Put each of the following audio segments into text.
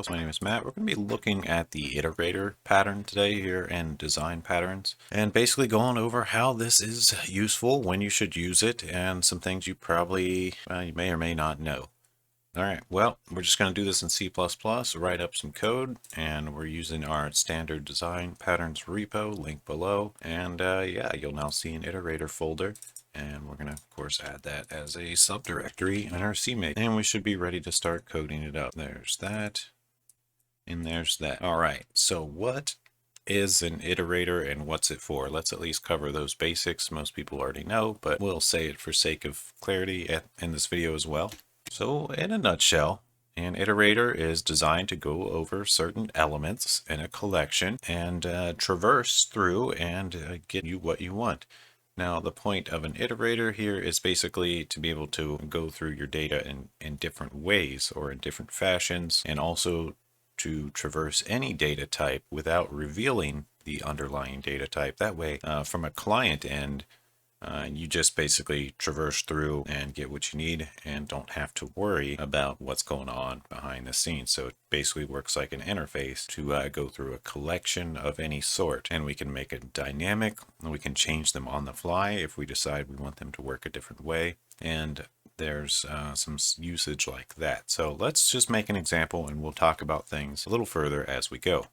My name is Matt. We're going to be looking at the iterator pattern today here and design patterns, and basically going over how this is useful, when you should use it, and some things you probably you may or may not know. All right, well, we're just going to do this in C++, write up some code, and we're using our standard design patterns repo, link below, and yeah, you'll now see an iterator folder. And we're going to, of course, add that as a subdirectory in our CMake. And we should be ready to start coding it up. There's that. And there's that. All right, so what is an iterator and what's it for? Let's at least cover those basics. Most people already know, but we'll say it for sake of clarity in this video as well. So in a nutshell, an iterator is designed to go over certain elements in a collection and traverse through and get you what you want. Now, the point of an iterator here is basically to be able to go through your data in different ways or in different fashions, and also to traverse any data type without revealing the underlying data type. That way, from a client end, you just basically traverse through and get what you need and don't have to worry about what's going on behind the scenes. So it basically works like an interface to go through a collection of any sort, and we can make it dynamic. We can change them on the fly if we decide we want them to work a different way. And there's some usage like that. So let's just make an example and we'll talk about things a little further as we go.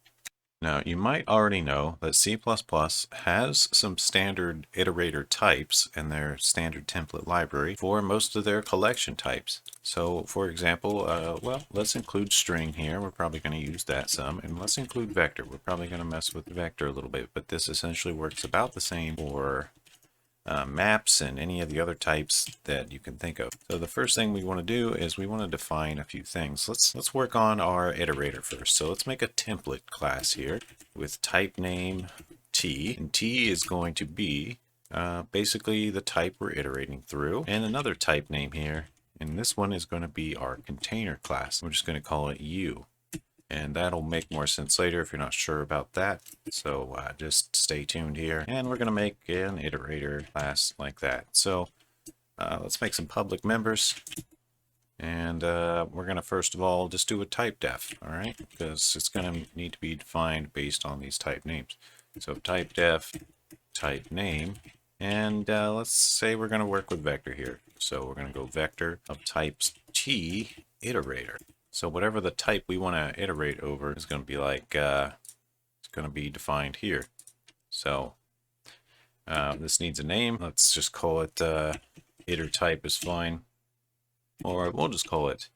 Now, you might already know that C++ has some standard iterator types in their standard template library for most of their collection types. So, for example, well, let's include string here. We're probably going to use that some. And let's include vector. We're probably going to mess with vector a little bit, but this essentially works about the same for maps and any of the other types that you can think of. So the first thing we want to do is we want to define a few things. Let's work on our iterator first. So let's make a template class here with type name T, and T is going to be basically the type we're iterating through, and another type name here, and this one is going to be our container class. We're just going to call it U. And that'll make more sense later if you're not sure about that. So just stay tuned here. And we're going to make an iterator class like that. So let's make some public members. And we're going to first of all just do a type def, all right? Because it's going to need to be defined based on these type names. So type def, type name. And let's say we're going to work with vector here. So we're going to go vector of types T iterator. So whatever the type we want to iterate over is going to be like, it's going to be defined here. So this needs a name. Let's just call it iter type is fine. Or we'll just call it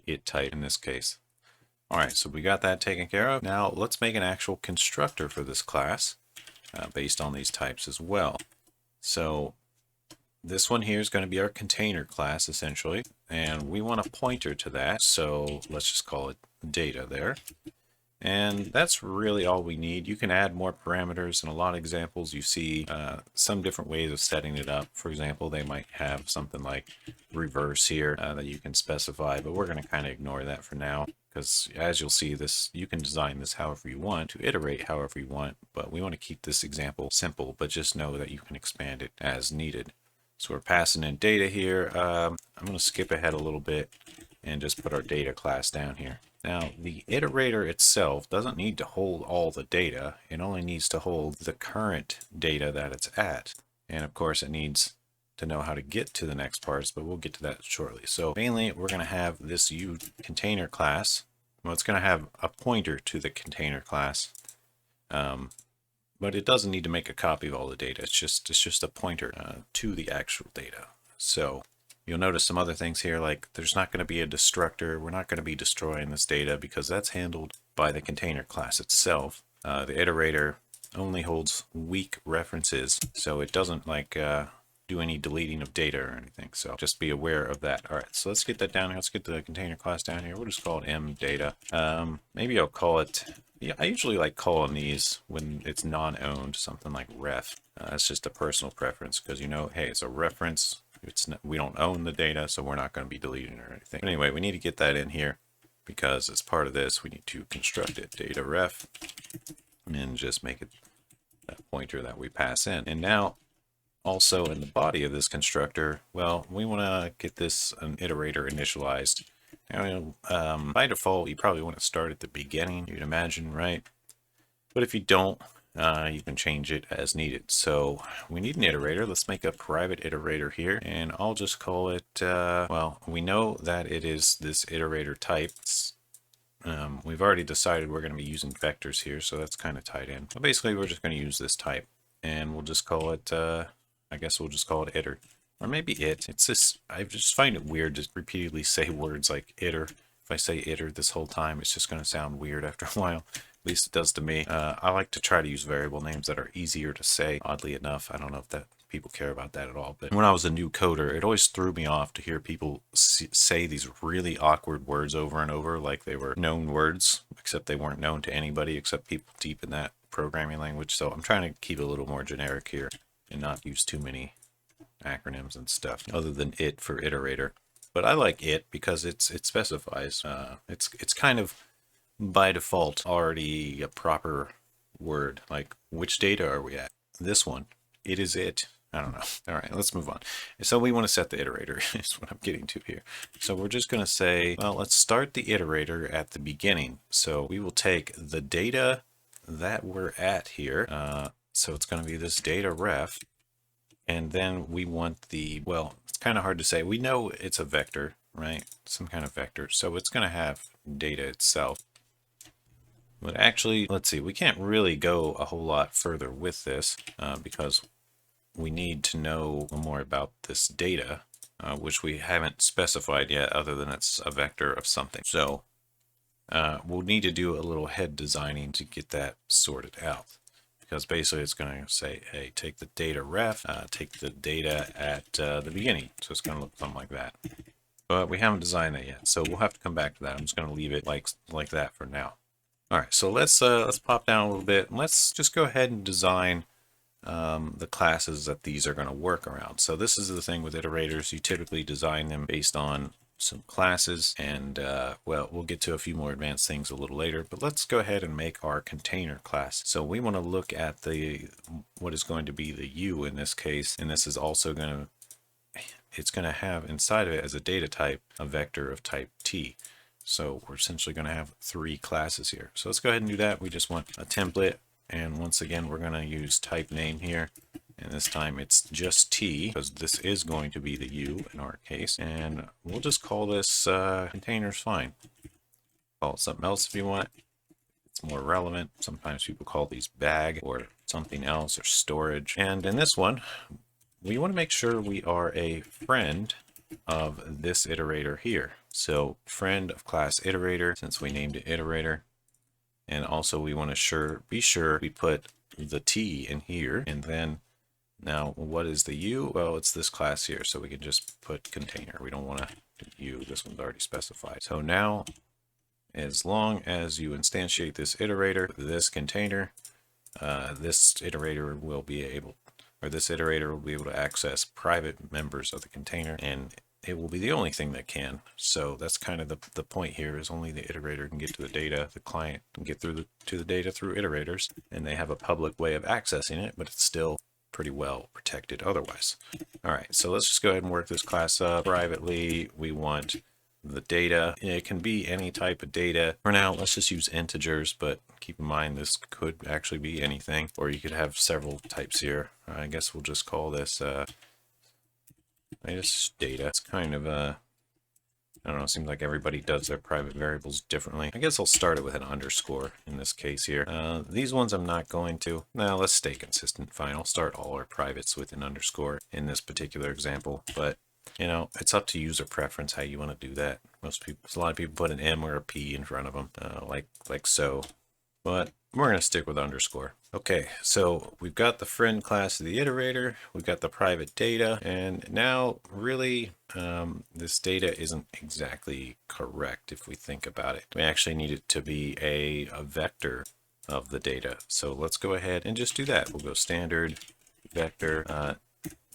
it type in this case. All right, so we got that taken care of. Now let's make an actual constructor for this class based on these types as well. So this one here is going to be our container class, essentially, and we want a pointer to that, so let's just call it data there. And that's really all we need. You can add more parameters. In a lot of examples, you see some different ways of setting it up. For example, they might have something like reverse here that you can specify, but we're going to kind of ignore that for now, because as you'll see, this you can design this however you want, to iterate however you want, but we want to keep this example simple, but just know that you can expand it as needed. So we're passing in data here. I'm going to skip ahead a little bit and just put our data class down here. Now, the iterator itself doesn't need to hold all the data. It only needs to hold the current data that it's at. And of course, it needs to know how to get to the next parts, but we'll get to that shortly. So mainly, we're going to have this U container class. Well, it's going to have a pointer to the container class. But it doesn't need to make a copy of all the data. It's just a pointer to the actual data. So you'll notice some other things here, like there's not going to be a destructor. We're not going to be destroying this data because that's handled by the container class itself. The iterator only holds weak references, so it doesn't like do any deleting of data or anything. So just be aware of that. All right, so let's get that down here. Let's get the container class down here. We'll just call it M data. Maybe I'll call it. Yeah, I usually like calling these when it's non-owned, something like ref. That's just a personal preference because, you know, hey, it's a reference. We don't own the data, so we're not going to be deleting it or anything. But anyway, we need to get that in here because as part of this, we need to construct it, data ref, and just make it that pointer that we pass in. And now, also in the body of this constructor, well, we want to get this an iterator initialized. Now, by default, you probably want to start at the beginning, you'd imagine, right? But if you don't, you can change it as needed. So we need an iterator. Let's make a private iterator here, and I'll just call it, well, we know that it is this iterator type. We've already decided we're going to be using vectors here, so that's kind of tied in. But basically, we're just going to use this type, and we'll just call it, I guess we'll just call it iter. Or maybe it. It's just, I just find it weird to repeatedly say words like iter. If I say iter this whole time, it's just going to sound weird after a while. At least it does to me. I like to try to use variable names that are easier to say, oddly enough. I don't know if that people care about that at all. But when I was a new coder, it always threw me off to hear people say these really awkward words over and over like they were known words, except they weren't known to anybody except people deep in that programming language. So I'm trying to keep it a little more generic here and not use too many acronyms and stuff other than it for iterator. But I like it because it specifies. It's kind of by default already a proper word. Like, which data are we at? This one. It is it. I don't know. All right, let's move on. So we want to set the iterator is what I'm getting to here. So we're just going to say, well, let's start the iterator at the beginning. So we will take the data that we're at here. So it's going to be this data ref. And then we want the, well, it's kind of hard to say. We know it's a vector, right? Some kind of vector. So it's going to have data itself. But actually, let's see, we can't really go a whole lot further with this because we need to know more about this data, which we haven't specified yet other than it's a vector of something. So we'll need to do a little head designing to get that sorted out. Because basically it's going to say, hey, take the data ref, take the data at the beginning. So it's going to look something like that. But we haven't designed that yet, so we'll have to come back to that. I'm just going to leave it like that for now. All right, so let's pop down a little bit. And let's just go ahead and design the classes that these are going to work around. So this is the thing with iterators. You typically design them based on some classes, and well, we'll get to a few more advanced things a little later, but let's go ahead and make our container class. So we want to look at what is going to be the U in this case, and this is also it's going to have inside of it as a data type a vector of type T. So we're essentially going to have 3 classes here. So let's go ahead and do that. We just want a template, and once again we're going to use type name here. And this time it's just T, because this is going to be the U in our case. And we'll just call this containers fine. Call it something else if you want. It's more relevant. Sometimes people call these bag or something else or storage. And in this one, we want to make sure we are a friend of this iterator here. So friend of class iterator, since we named it iterator. And also we want to be sure we put the T in here, and then now, what is the U? Well, it's this class here, so we can just put container. We don't want to do U. This one's already specified. So now, as long as you instantiate this iterator, this container, this iterator will be able to access private members of the container, and it will be the only thing that can. So that's kind of the point here, is only the iterator can get to the data. The client can get to the data through iterators, and they have a public way of accessing it, but it's still pretty well protected otherwise. All right, so let's just go ahead and work this class up. Privately, we want the data. It can be any type of data. For now, let's just use integers, but keep in mind this could actually be anything, or you could have several types here. I guess we'll just call this data. It's kind of I don't know, it seems like everybody does their private variables differently. I guess I'll start it with an underscore in this case here. These ones I'm not going to. Now let's stay consistent. Fine, I'll start all our privates with an underscore in this particular example, but you know, it's up to user preference how you want to do that. A lot of people put an M or a P in front of them, like so, but we're going to stick with underscore. Okay, so we've got the friend class of the iterator, we've got the private data, and now really this data isn't exactly correct if we think about it. We actually need it to be a vector of the data. So let's go ahead and just do that. We'll go standard vector,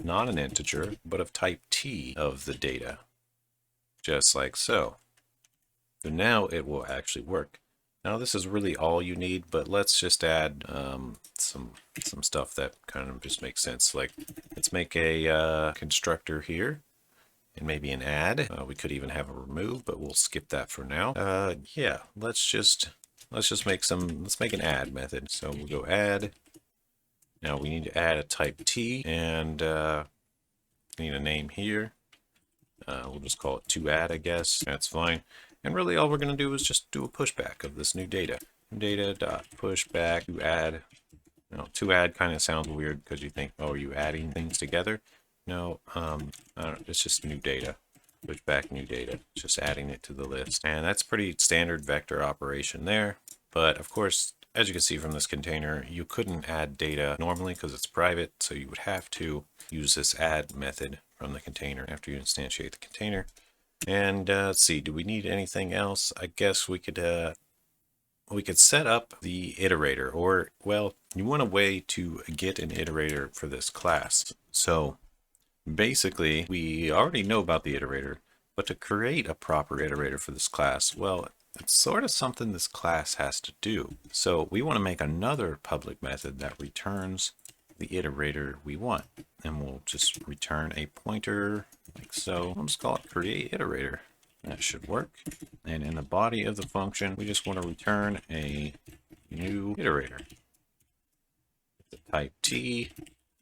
not an integer, but of type T of the data, just like so. So now it will actually work. Now this is really all you need, but let's just add some stuff that kind of just makes sense. Like let's make a constructor here, and maybe an add. We could even have a remove, but we'll skip that for now. Yeah, let's make an add method. So we'll go add. Now we need to add a type T, and need a name here. We'll just call it toAdd, I guess. That's fine. And really all we're going to do is just do a pushback of this new data. Data dot pushback to add. To add kind of sounds weird because you think, oh, are you adding things together? No, it's just new data. Pushback new data. Just adding it to the list. And that's pretty standard vector operation there. But of course, as you can see from this container, you couldn't add data normally because it's private. So you would have to use this add method from the container after you instantiate the container. And let's see, do we need anything else? I guess we could set up the iterator, or well, you want a way to get an iterator for this class. So basically, we already know about the iterator, but to create a proper iterator for this class, well, it's sort of something this class has to do. So we want to make another public method that returns the iterator we want. And we'll just return a pointer like so. I'll just call it create iterator. That should work. And in the body of the function, we just want to return a new iterator. The type T,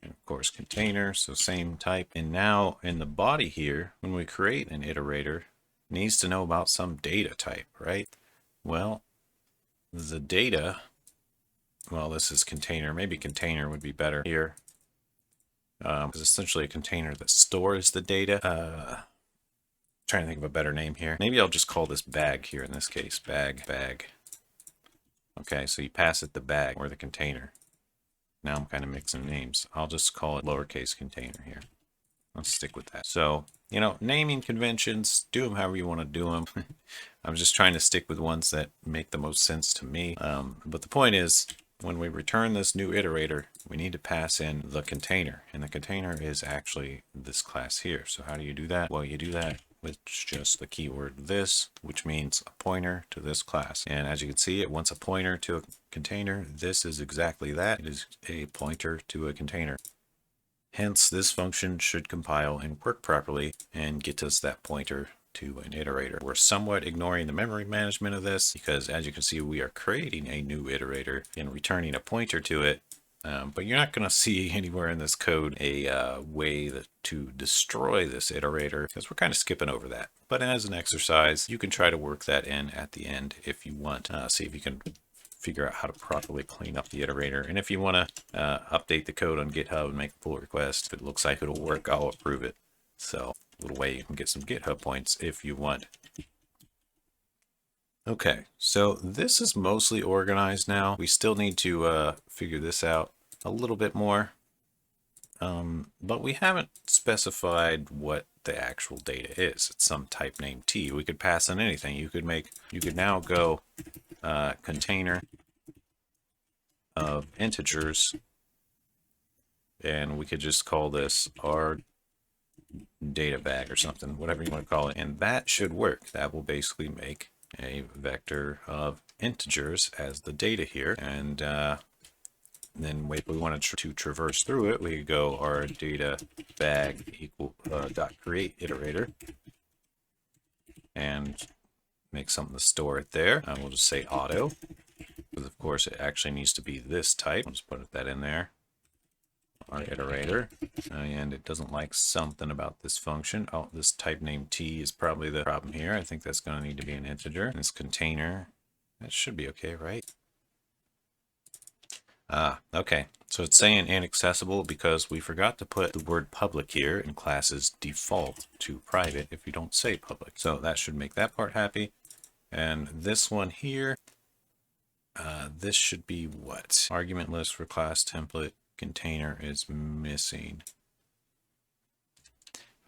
and of course container, so same type. And now in the body here, when we create an iterator, it needs to know about some data type, right? Well, the data, well, this is container. Maybe container would be better here. It's essentially a container that stores the data. Trying to think of a better name here. Maybe I'll just call this bag here in this case. Bag. Okay, so you pass it the bag or the container. Now I'm kind of mixing names. I'll just call it lowercase container here. Let's stick with that. So, naming conventions, do them however you want to do them. I'm just trying to stick with ones that make the most sense to me. But the point is, when we return this new iterator, we need to pass in the container. And the container is actually this class here. So how do you do that? Well, you do that with just the keyword this, which means a pointer to this class. And as you can see, it wants a pointer to a container. This is exactly that. It is a pointer to a container. Hence, this function should compile and work properly and get us that pointer to an iterator. We're somewhat ignoring the memory management of this because, as you can see, we are creating a new iterator and returning a pointer to it. But you're not going to see anywhere in this code a way to destroy this iterator because we're kind of skipping over that. But as an exercise, you can try to work that in at the end if you want. See if you can figure out how to properly clean up the iterator. And if you want to update the code on GitHub and make a pull request, if it looks like it'll work, I'll approve it. So a little way you can get some GitHub points if you want. Okay, so this is mostly organized now. We still need to figure this out a little bit more. But we haven't specified what the actual data is. It's some type named T. We could pass in anything. You could now go container of integers, and we could just call this our data bag or something, whatever you want to call it. And that should work. That will basically make a vector of integers as the data here. And then if we wanted to traverse through it, we could go our data bag equal dot create iterator and make something to store it there. We'll just say auto, because of course it actually needs to be this type. I'll just put that in there. Our iterator, and it doesn't like something about this function. Oh, this type name T is probably the problem here. I think that's going to need to be an integer. And this container, that should be okay, right? Okay. So it's saying inaccessible because we forgot to put the word public here, and classes default to private if you don't say public. So that should make that part happy. And this one here, this should be what? Argument list for class template. Container is missing.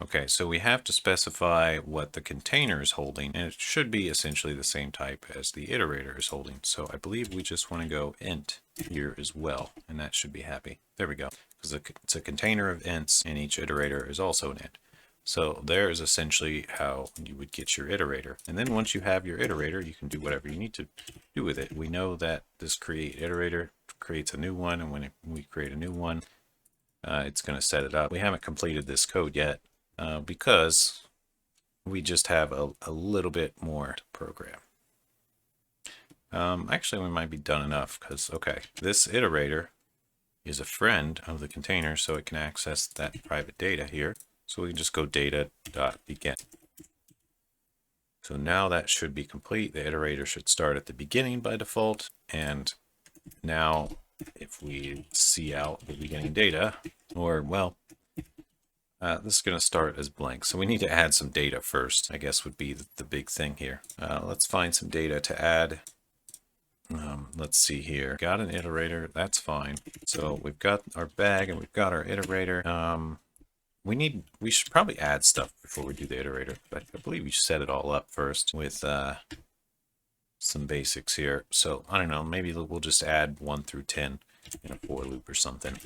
Okay, so we have to specify what the container is holding, and it should be essentially the same type as the iterator is holding. So I believe we just want to go int here as well, and that should be happy. There we go, because it's a container of ints, and each iterator is also an int. So there is essentially how you would get your iterator. And then once you have your iterator, you can do whatever you need to do with it. We know that this create iterator creates a new one, and when we create a new one, it's going to set it up. We haven't completed this code yet because we just have a little bit more to program. Actually, we might be done enough because, okay, this iterator is a friend of the container, so it can access that private data here. So we can just go data.begin. So now that should be complete. The iterator should start at the beginning by default. And now if we see out the beginning data, or well, this is going to start as blank. So we need to add some data first, I guess would be the big thing here. Let's find some data to add. Let's see here. Got an iterator. That's fine. So we've got our bag and we've got our iterator. We should probably add stuff before we do the iterator. But I believe we set it all up first with some basics here. So I don't know, maybe we'll just add 1 through 10 in a for loop or something.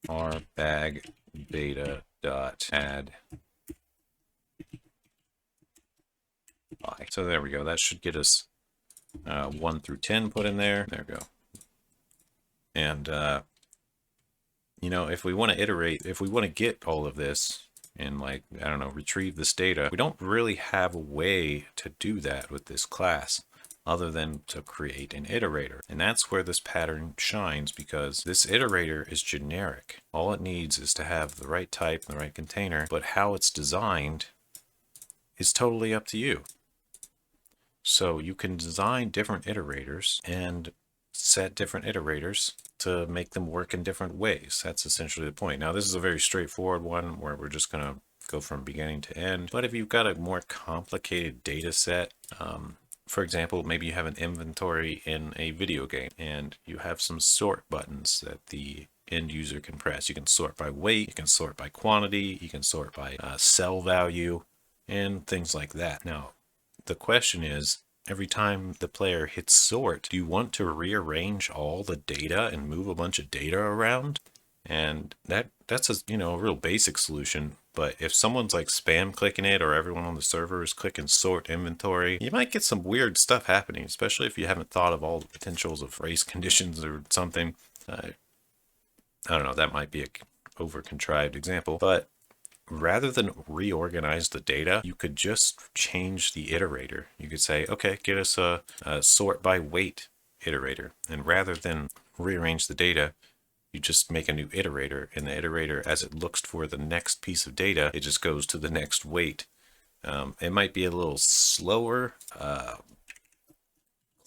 Our bag data dot add I. So there we go. That should get us 1 through 10 put in there. There we go. And you know, if we want to iterate, if we want to get all of this and, like, I don't know, retrieve this data, we don't really have a way to do that with this class other than to create an iterator. And that's where this pattern shines, because this iterator is generic. All it needs is to have the right type and the right container, but how it's designed is totally up to you. So you can design different iterators and set different iterators to make them work in different ways. That's essentially the point. Now, this is a very straightforward one where we're just going to go from beginning to end. But if you've got a more complicated data set, for example, maybe you have an inventory in a video game and you have some sort buttons that the end user can press. You can sort by weight, you can sort by quantity, you can sort by cell value, and things like that. Now, the question is, every time the player hits sort, do you want to rearrange all the data and move a bunch of data around? And that's a, you know, a real basic solution. But if someone's like spam clicking it, or everyone on the server is clicking sort inventory, you might get some weird stuff happening, especially if you haven't thought of all the potentials of race conditions or something. I don't know, that might be a over contrived example, but rather than reorganize the data, you could just change the iterator. You could say, okay, get us a sort by weight iterator. And rather than rearrange the data, you just make a new iterator. And the iterator, as it looks for the next piece of data, it just goes to the next weight. It might be a little slower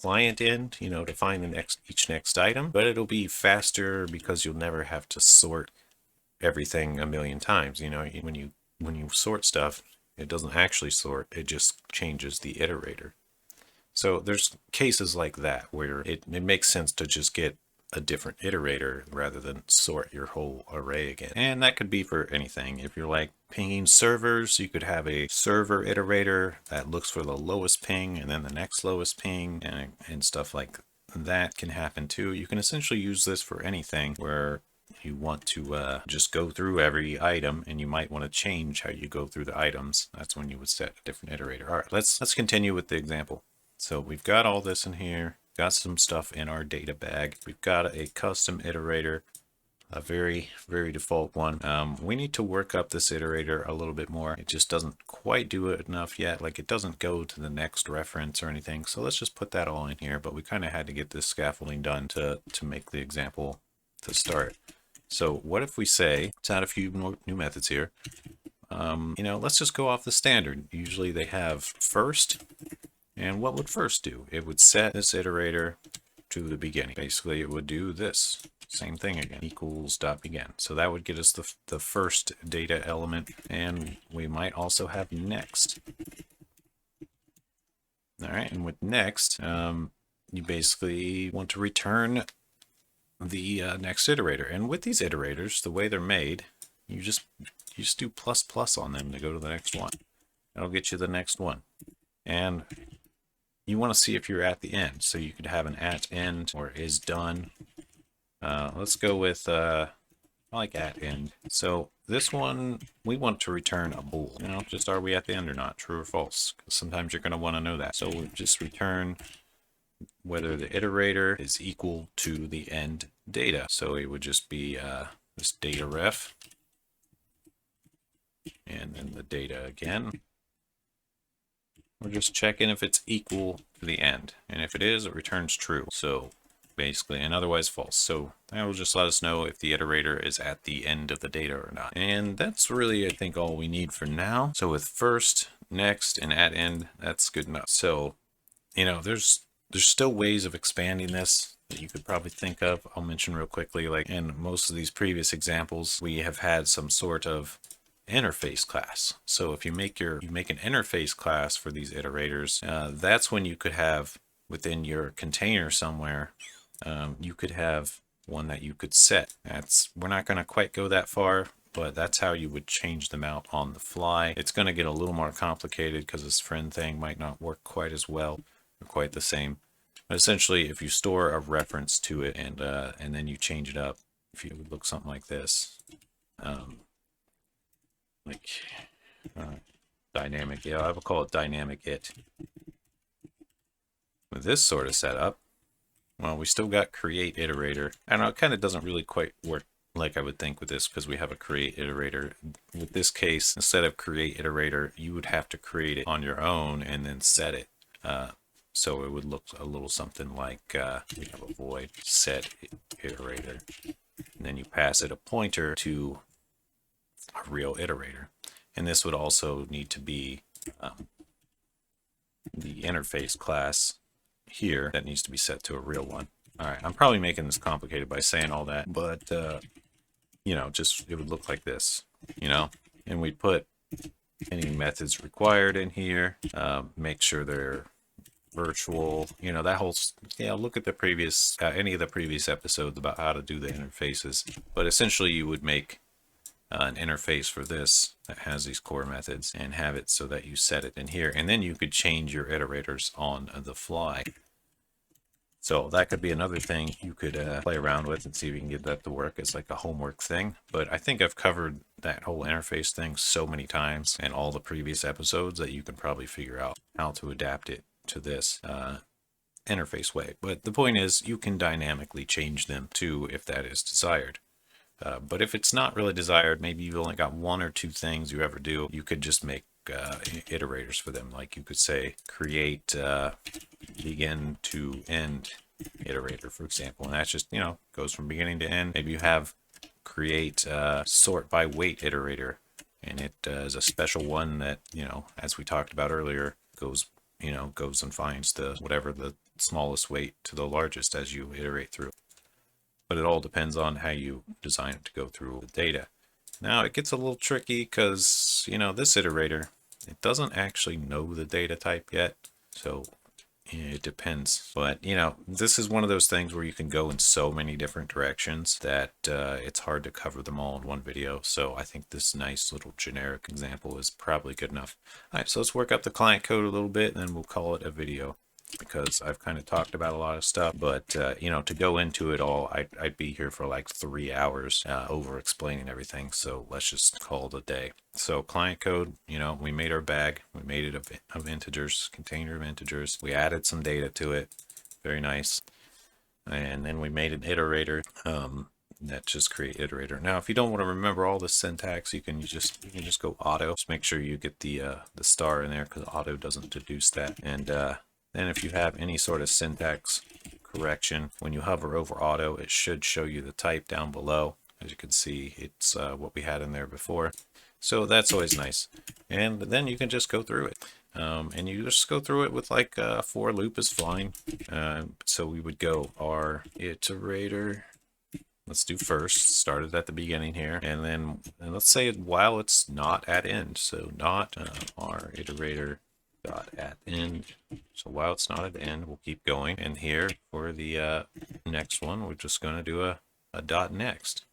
client end, you know, to find the each next item, but it'll be faster because you'll never have to sort everything a million times. You know, when you sort stuff, it doesn't actually sort, it just changes the iterator. So there's cases like that where it makes sense to just get a different iterator rather than sort your whole array again. And that could be for anything. If you're like pinging servers, you could have a server iterator that looks for the lowest ping and then the next lowest ping, and stuff like that can happen too. You can essentially use this for anything where you want to just go through every item, and you might want to change how you go through the items. That's when you would set a different iterator. All right, let's continue with the example. So we've got all this in here, got some stuff in our data bag. We've got a custom iterator, a very default one. We need to work up this iterator a little bit more. It just doesn't quite do it enough yet. Like, it doesn't go to the next reference or anything. So let's just put that all in here. But we kind of had to get this scaffolding done to make the example to start. So what if we say, let's add a few new methods here. You know, let's just go off the standard. Usually they have first, and what would first do? It would set this iterator to the beginning. Basically, it would do this same thing again, equals dot begin. So that would get us the first data element, and we might also have next. All right, and with next, you basically want to return the next iterator. And with these iterators, the way they're made, you just do plus plus on them to go to the next one. That'll get you the next one. And you want to see if you're at the end. So you could have an at end or is done. Let's go with I like at end. So this one, we want to return a bool. You know, just are we at the end or not, true or false? Because sometimes you're going to want to know that. So we'll just return whether the iterator is equal to the end data. So it would just be this data ref, and then the data again. We're just checking if it's equal to the end. And if it is, it returns true. So basically, and otherwise false. So that will just let us know if the iterator is at the end of the data or not. And that's really, I think, all we need for now. So with first, next, and at end, that's good enough. So, you know, there's still ways of expanding this that you could probably think of. I'll mention real quickly, like in most of these previous examples, we have had some sort of interface class. So if you make an interface class for these iterators, that's when you could have within your container somewhere, you could have one that you could set. We're not going to quite go that far, but that's how you would change them out on the fly. It's going to get a little more complicated because this friend thing might not work quite as well or quite the same. But essentially, if you store a reference to it and then you change it up, if you would look something like this, like dynamic, yeah, I would call it dynamic it. With this sort of setup, well, we still got create iterator. I don't know, it kind of doesn't really quite work like I would think with this because we have a create iterator. With this case, instead of create iterator, you would have to create it on your own and then set it. So it would look a little something like we have a void set iterator, and then you pass it a pointer to a real iterator. And this would also need to be the interface class here that needs to be set to a real one. All right, I'm probably making this complicated by saying all that, but you know, just it would look like this, you know, and we'd put any methods required in here, make sure they're virtual, you know, that whole, yeah, look at the previous, any of the previous episodes about how to do the interfaces. But essentially you would make an interface for this that has these core methods and have it so that you set it in here, and then you could change your iterators on the fly. So that could be another thing you could play around with and see if you can get that to work as like a homework thing. But I think I've covered that whole interface thing so many times in all the previous episodes that you can probably figure out how to adapt it to this interface way. But the point is, you can dynamically change them too if that is desired. But if it's not really desired, maybe you've only got one or two things you ever do, you could just make iterators for them. Like you could say create begin to end iterator, for example, and that's just, you know, goes from beginning to end. Maybe you have create sort by weight iterator, and it is a special one that, you know, as we talked about earlier, goes and finds the whatever the smallest weight to the largest as you iterate through. But it all depends on how you design it to go through the data. Now it gets a little tricky because, you know, this iterator, it doesn't actually know the data type yet. So it depends. But, you know, this is one of those things where you can go in so many different directions that it's hard to cover them all in one video. So I think this nice little generic example is probably good enough. All right, so let's work up the client code a little bit and then we'll call it a video, because I've kind of talked about a lot of stuff, but you know, to go into it all, I'd be here for like 3 hours over explaining everything. So let's just call it a day. So client code, you know, we made our bag, we made it of integers, container of integers. We added some data to it, very nice. And then we made an iterator. That just create iterator. Now, if you don't want to remember all the syntax, you can just go auto. Just make sure you get the star in there because auto doesn't deduce that. And then if you have any sort of syntax correction, when you hover over auto, it should show you the type down below. As you can see, it's what we had in there before. So that's always nice. And then you can just go through it. And you just go through it with like a for loop is fine. So we would go our iterator. Let's do first, start it at the beginning here. And then let's say while it's not at end. So not our iterator dot at end. So while it's not at end, we'll keep going. And here for the next one, we're just going to do a dot next.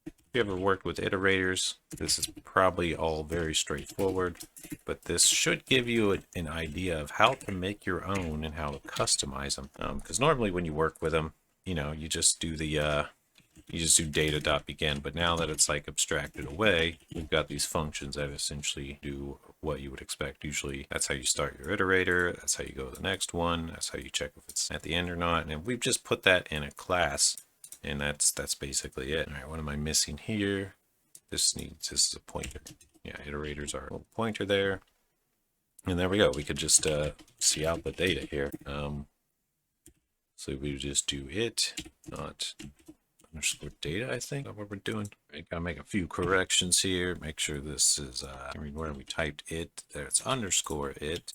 If you ever worked with iterators, this is probably all very straightforward, but this should give you an idea of how to make your own and how to customize them. Because normally when you work with them, you know, you just do the you just do data.begin, but now that it's like abstracted away, we've got these functions that essentially do what you would expect. Usually that's how you start your iterator, that's how you go to the next one, that's how you check if it's at the end or not, and we've just put that in a class And that's basically it. All right, what am I missing here? This is a pointer. Yeah, iterators are a little pointer there. And there we go. We could just see out the data here. So we would just do it, not underscore data, I think, that's what we're doing. I gotta make a few corrections here. Make sure this is, where we typed it, there it's underscore it.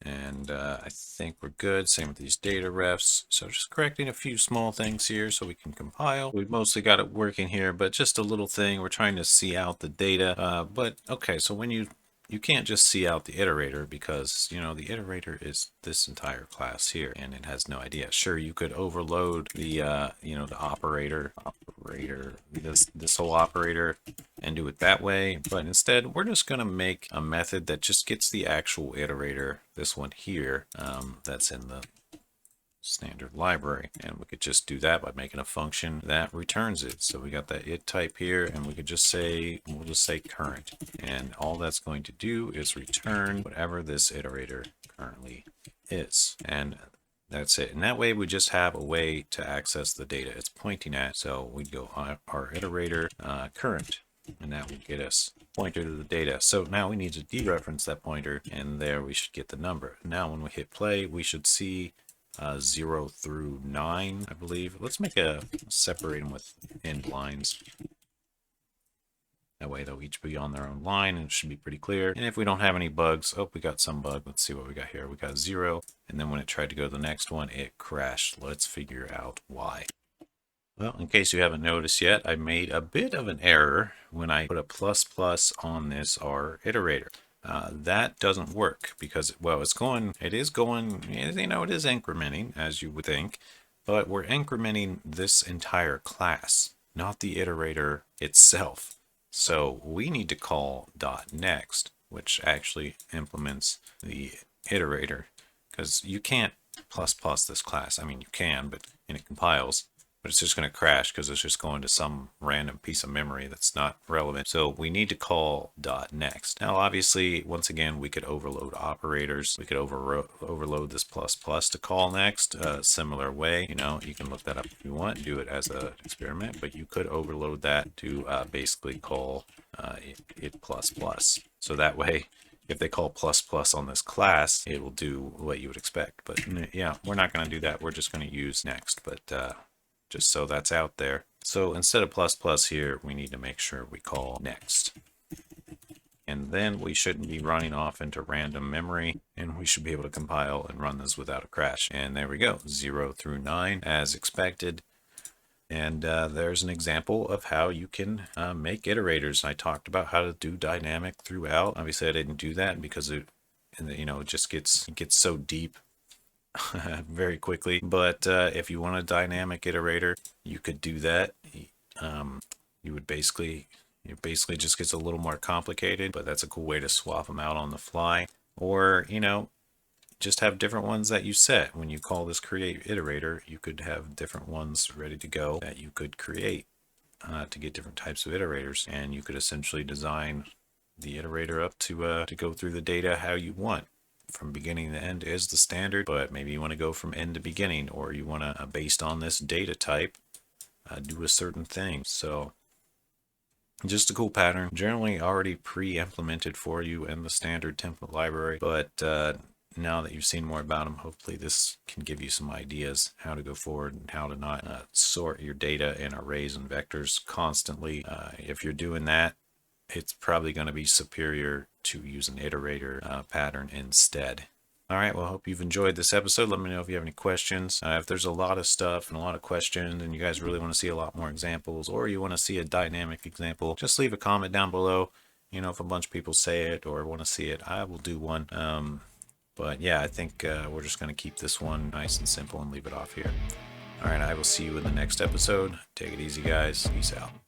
And I think we're good. Same with these data refs. So just correcting a few small things here so we can compile. We've mostly got it working here, but just a little thing. We're trying to see out the data. But okay, so when you can't just see out the iterator because, the iterator is this entire class here and it has no idea. Sure, you could overload the, the operator, this whole operator and do it that way. But instead, we're just going to make a method that just gets the actual iterator, this one here, that's in the standard library, and we could just do that by making a function that returns it. So we got that it type here, and we could just say, we'll just say current, and all that's going to do is return whatever this iterator currently is, and that's it. And that way we just have a way to access the data it's pointing at. So we'd go our iterator current, and that would get us pointer to the data. So now we need to dereference that pointer, and there we should get the number. Now when we hit play, we should see 0 through 9, I believe. Let's make separate them with end lines. That way they'll each be on their own line and it should be pretty clear. And if we don't have any bugs, oh, we got some bug. Let's see what we got here. We got 0. And then when it tried to go to the next one, it crashed. Let's figure out why. Well, in case you haven't noticed yet, I made a bit of an error when I put a plus plus on this R iterator. That doesn't work because, well, it is going, it is incrementing as you would think, but we're incrementing this entire class, not the iterator itself. So we need to call .next, which actually implements the iterator, because you can't plus plus this class. I mean, you can, but and it compiles. But it's just going to crash because it's just going to some random piece of memory that's not relevant. So we need to call .next. Now, obviously, once again, we could overload operators. We could overload this plus plus to call next. Similar way, you can look that up if you want, do it as an experiment, but you could overload that to basically call it plus plus. So that way, if they call plus plus on this class, it will do what you would expect. But yeah, we're not going to do that. We're just going to use next. But just so that's out there. So instead of plus plus here, we need to make sure we call next. And then we shouldn't be running off into random memory, and we should be able to compile and run this without a crash. And there we go, 0 through 9 as expected. And there's an example of how you can make iterators. I talked about how to do dynamic throughout. Obviously, I didn't do that because it just gets so deep very quickly. But if you want a dynamic iterator, you could do that. You would basically, it basically just gets a little more complicated, but that's a cool way to swap them out on the fly. Or, just have different ones that you set. When you call this create iterator, you could have different ones ready to go that you could create to get different types of iterators. And you could essentially design the iterator up to go through the data how you want. From beginning to end is the standard, but maybe you want to go from end to beginning, or you want to, based on this data type, do a certain thing. So just a cool pattern, generally already pre-implemented for you in the standard template library. But now that you've seen more about them, hopefully this can give you some ideas how to go forward and how to not sort your data in arrays and vectors constantly. If you're doing that, it's probably going to be superior to use an iterator pattern instead. All right, well, I hope you've enjoyed this episode. Let me know if you have any questions. If there's a lot of stuff and a lot of questions and you guys really want to see a lot more examples, or you want to see a dynamic example, just leave a comment down below. If a bunch of people say it or want to see it, I will do one. But yeah, I think we're just going to keep this one nice and simple and leave it off here. All right, I will see you in the next episode. Take it easy, guys. Peace out.